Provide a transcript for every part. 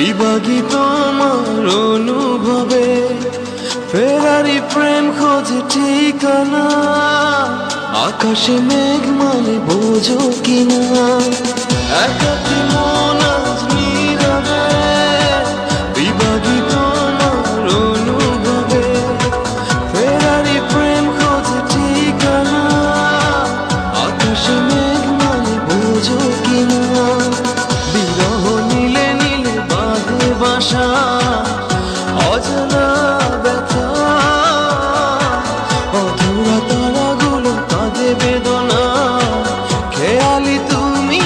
বিভাগী তোমার অনুভবে, ফেরারি প্রেম খোঁজে ঠিকানা। আকাশে মেঘ মানে বোঝো কিনা, একাকী মন আজ নীরবে। বিভাগী তোমার অনুভবে, ফেরারি প্রেম খোঁজে ঠিকানা। আকাশে মেঘ মানে বোঝো কিনা, বিরহ নীলে নীলে বাঁধে বাসা। অজানা ব্যথা, অধুরা তারাগুলো কাঁদে বেদনা। খেয়ালি তুমি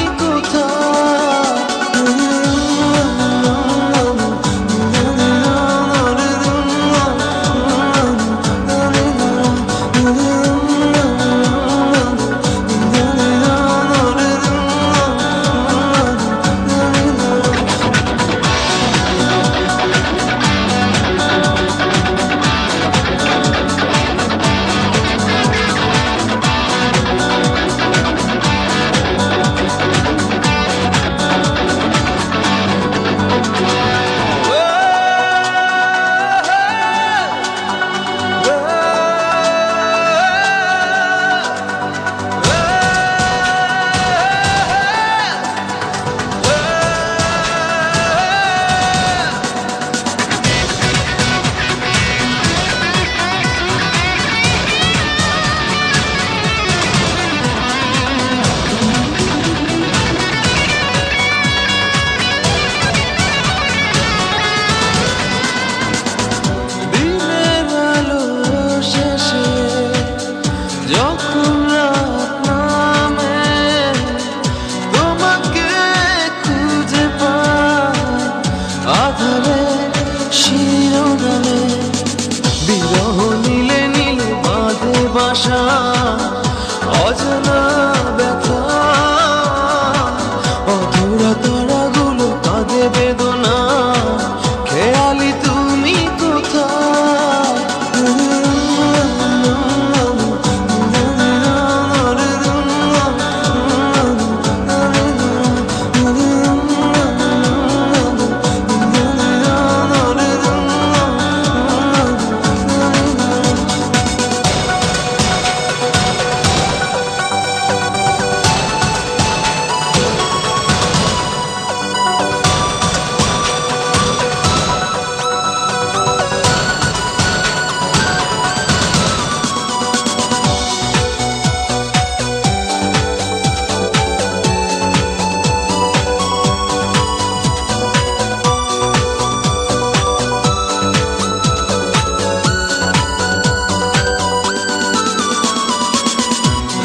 শিরোনামে। বিরহ নীলে নীলে বাঁধে বাসা, অজানা ব্যথা। অধুরা তারাগুলো কাঁদে বেদনা। খেয়ালি তুমি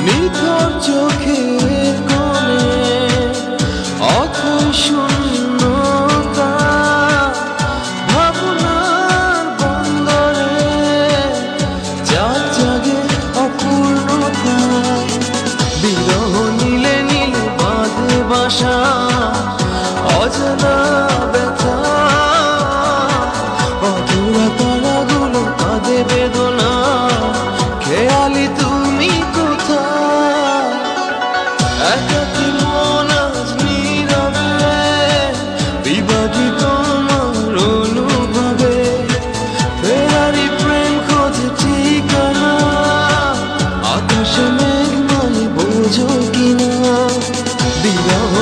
নিথর চোখের কোণে অথই শূন্যতা। ভাবনার বন্দরে চাঁদ জাগে অপূর্ণতা। বিরহ নীলে নীলে বাঁধে বাসা, অজানা ব্যথা। অধুরা তারাগুলো কাঁদে বেদনা। খেয়ালি তুমি একাকী মন আজ নীরবে। বিভাগী তোমার অনুভবে, ফেরারি প্রেম খোঁজে ঠিকানা। আকাশে মেঘ মানে বোঝো কিনা, বিরহ